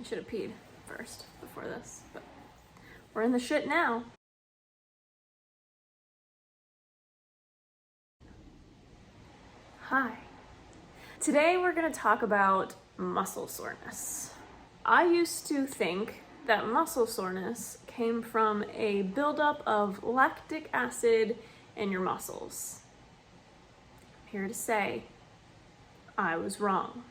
should have peed first before this, but we're in the shit now. Hi. Today we're going to talk about muscle soreness. I used to think that muscle soreness came from a buildup of lactic acid in your muscles. I'm here to say I was wrong.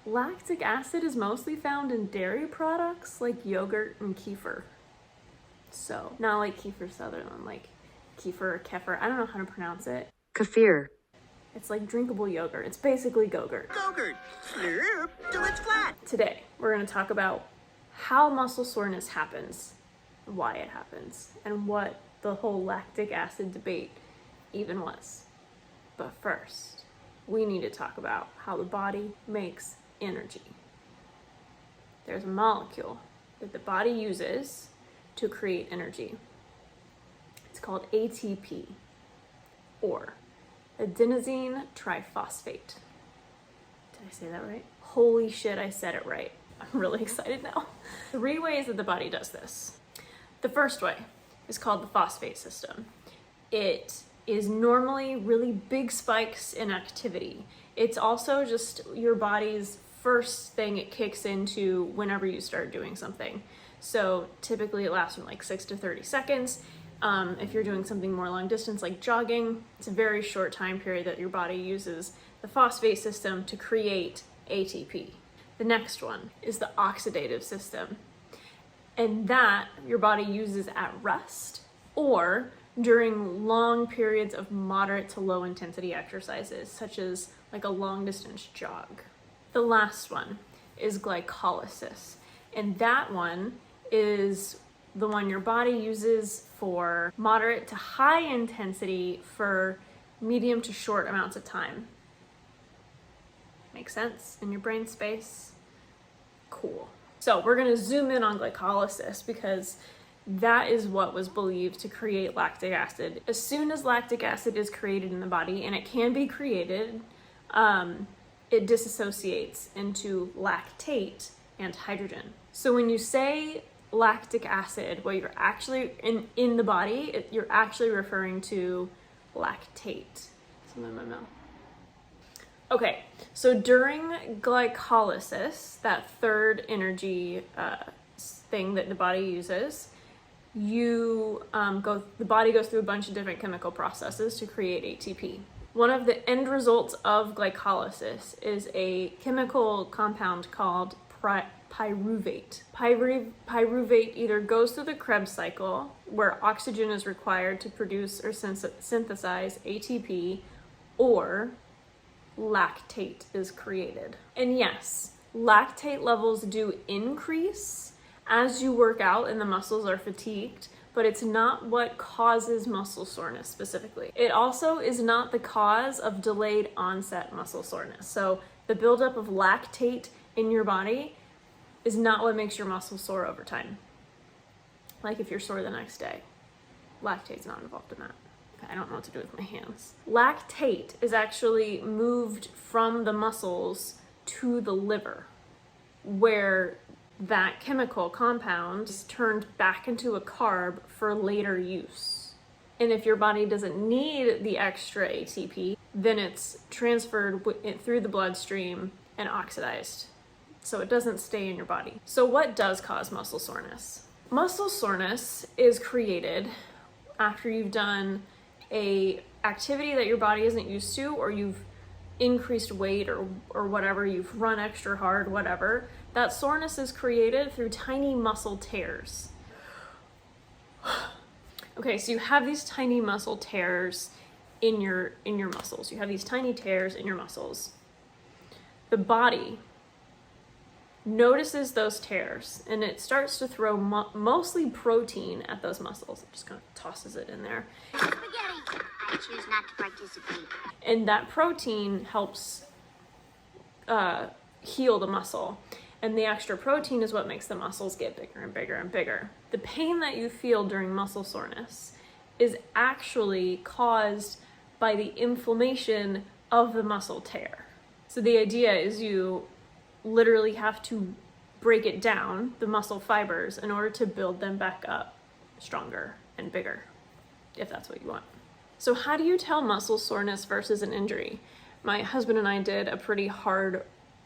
Lactic acid is mostly found in dairy products like yogurt and kefir. So, not like kefir Sutherland, like kefir or kefir. I don't know how to pronounce it. Kefir. It's like drinkable yogurt. It's basically Go-Gurt. Go-Gurt. Slurp till it's flat. Today, we're going to talk about how muscle soreness happens, why it happens, and what the whole lactic acid debate even was. But first, we need to talk about how the body makes energy. There's a molecule that the body uses to create energy. It's called ATP, or adenosine triphosphate. Did I say that right? Holy shit, I said it right. I'm really excited now. 3 ways that the body does this. The first way is called the phosphate system. It is normally really big spikes in activity. It's also just your body's first thing it kicks into whenever you start doing something. So typically it lasts from like 6 to 30 seconds. If you're doing something more long distance like jogging, it's a very short time period that your body uses the phosphate system to create ATP. The next one is the oxidative system, and that your body uses at rest or during long periods of moderate to low intensity exercises, such as like a long distance jog. The last one is glycolysis, and that one is the one your body uses for moderate to high intensity for medium to short amounts of time. Make sense in your brain space? Cool. So we're going to zoom in on glycolysis because that is what was believed to create lactic acid. As soon as lactic acid is created in the body, and it can be created, it disassociates into lactate and hydrogen. So when you say lactic acid, what you're actually in the body, you're actually referring to lactate. Something in my mouth. Okay, so during glycolysis, that third energy thing that the body uses, the body goes through a bunch of different chemical processes to create ATP. One of the end results of glycolysis is a chemical compound called pyruvate. Pyruvate either goes through the Krebs cycle, where oxygen is required to produce or synthesize ATP, or lactate is created. And yes, lactate levels do increase as you work out and the muscles are fatigued, but it's not what causes muscle soreness specifically. It also is not the cause of delayed onset muscle soreness. So the buildup of lactate in your body is not what makes your muscles sore over time. Like if you're sore the next day, lactate's not involved in that. I don't know what to do with my hands. Lactate is actually moved from the muscles to the liver, where that chemical compound is turned back into a carb for later use. And if your body doesn't need the extra ATP, then it's transferred through the bloodstream and oxidized. So it doesn't stay in your body. So what does cause muscle soreness? Muscle soreness is created after you've done a activity that your body isn't used to, or you've increased weight or whatever, you've run extra hard, whatever. That soreness is created through tiny muscle tears. Okay, so you have these tiny muscle tears in your muscles. You have these tiny tears in your muscles. The body notices those tears and it starts to throw mostly protein at those muscles. It just kind of tosses it in there. Spaghetti. I choose not to participate. And that protein helps heal the muscle. And the extra protein is what makes the muscles get bigger and bigger and bigger. The pain that you feel during muscle soreness is actually caused by the inflammation of the muscle tear. So the idea is you literally have to break it down, the muscle fibers, in order to build them back up stronger and bigger, if that's what you want. So how do you tell muscle soreness versus an injury? My husband and I did a pretty hard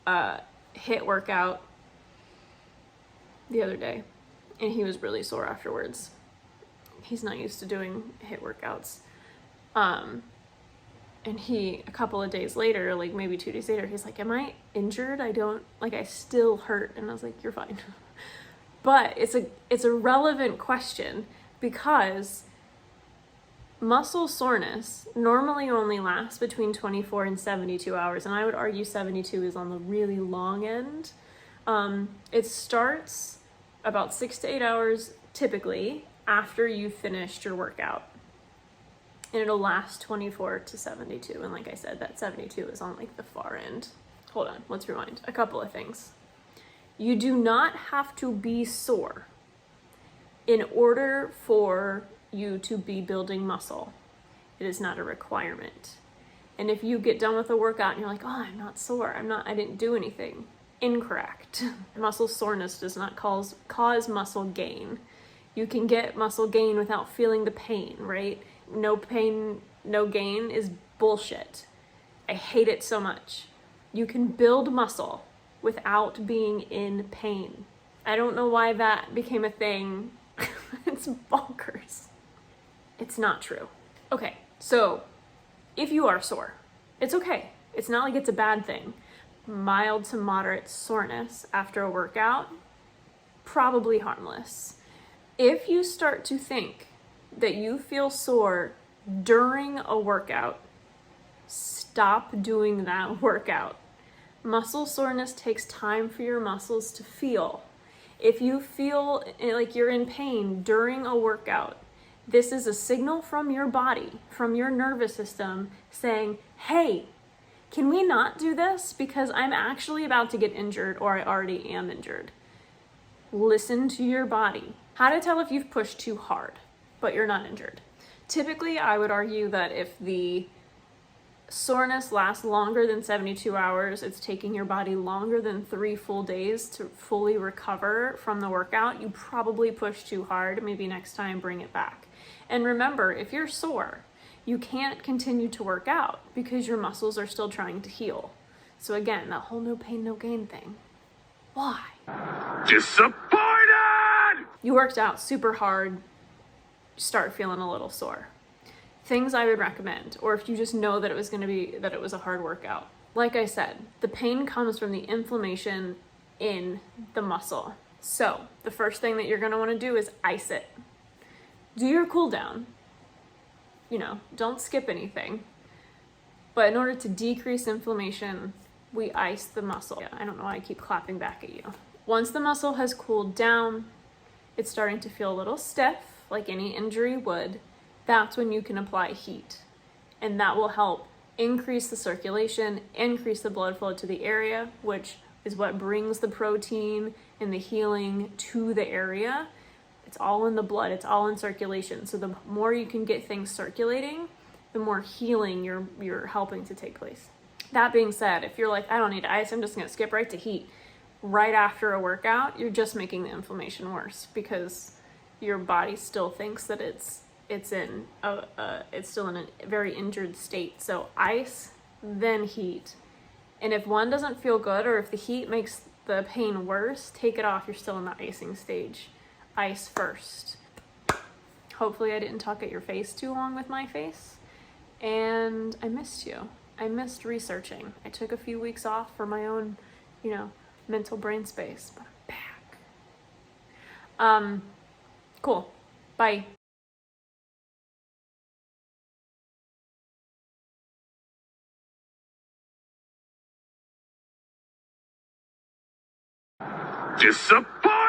HIIT workout the other day, and he was really sore afterwards. He's not used to doing HIIT workouts. And he, a couple of days later, like maybe 2 days later, he's like, am I injured? I still hurt. And I was like, you're fine. But it's a relevant question, because muscle soreness normally only lasts between 24 and 72 hours. And I would argue 72 is on the really long end. It starts about 6 to 8 hours typically after you've finished your workout. And it'll last 24 to 72. And like I said, that 72 is on like the far end. Hold on, let's rewind. A couple of things. You do not have to be sore in order for you to be building muscle. It is not a requirement. And if you get done with a workout and you're like, oh, I'm not sore, I didn't do anything. Incorrect. Muscle soreness does not cause muscle gain. You can get muscle gain without feeling the pain, right? No pain, no gain is bullshit. I hate it so much. You can build muscle without being in pain. I don't know why that became a thing. It's bonkers. It's not true. Okay, so if you are sore, it's okay. It's not like it's a bad thing. Mild to moderate soreness after a workout, probably harmless. If you start to think that you feel sore during a workout, stop doing that workout. Muscle soreness takes time for your muscles to feel. If you feel like you're in pain during a workout, this is a signal from your body, from your nervous system, saying, hey, can we not do this? Because I'm actually about to get injured, or I already am injured. Listen to your body. How to tell if you've pushed too hard, but you're not injured. Typically, I would argue that if the soreness lasts longer than 72 hours, it's taking your body longer than 3 full days to fully recover from the workout, you probably pushed too hard. Maybe next time, bring it back. And remember, if you're sore, you can't continue to work out because your muscles are still trying to heal. So again, that whole no pain, no gain thing. Why? Disappointed! You worked out super hard, start feeling a little sore. Things I would recommend, or if you just know that it was a hard workout. Like I said, the pain comes from the inflammation in the muscle. So the first thing that you're gonna wanna do is ice it. Do your cool down. Don't skip anything. But in order to decrease inflammation, we ice the muscle. I don't know why I keep clapping back at you. Once the muscle has cooled down, it's starting to feel a little stiff, like any injury would. That's when you can apply heat. And that will help increase the circulation, increase the blood flow to the area, which is what brings the protein and the healing to the area. It's all in the blood, it's all in circulation. So the more you can get things circulating, the more healing you're helping to take place. That being said, if you're like, I don't need ice, I'm just gonna skip right to heat, right after a workout, you're just making the inflammation worse because your body still thinks that it's still in a very injured state. So ice, then heat. And if one doesn't feel good, or if the heat makes the pain worse, take it off. You're still in the icing stage. Ice first. Hopefully I didn't talk at your face too long with my face. And I missed you. I missed researching. I took a few weeks off for my own, mental brain space, but I'm back. Cool. Bye. Disappointed!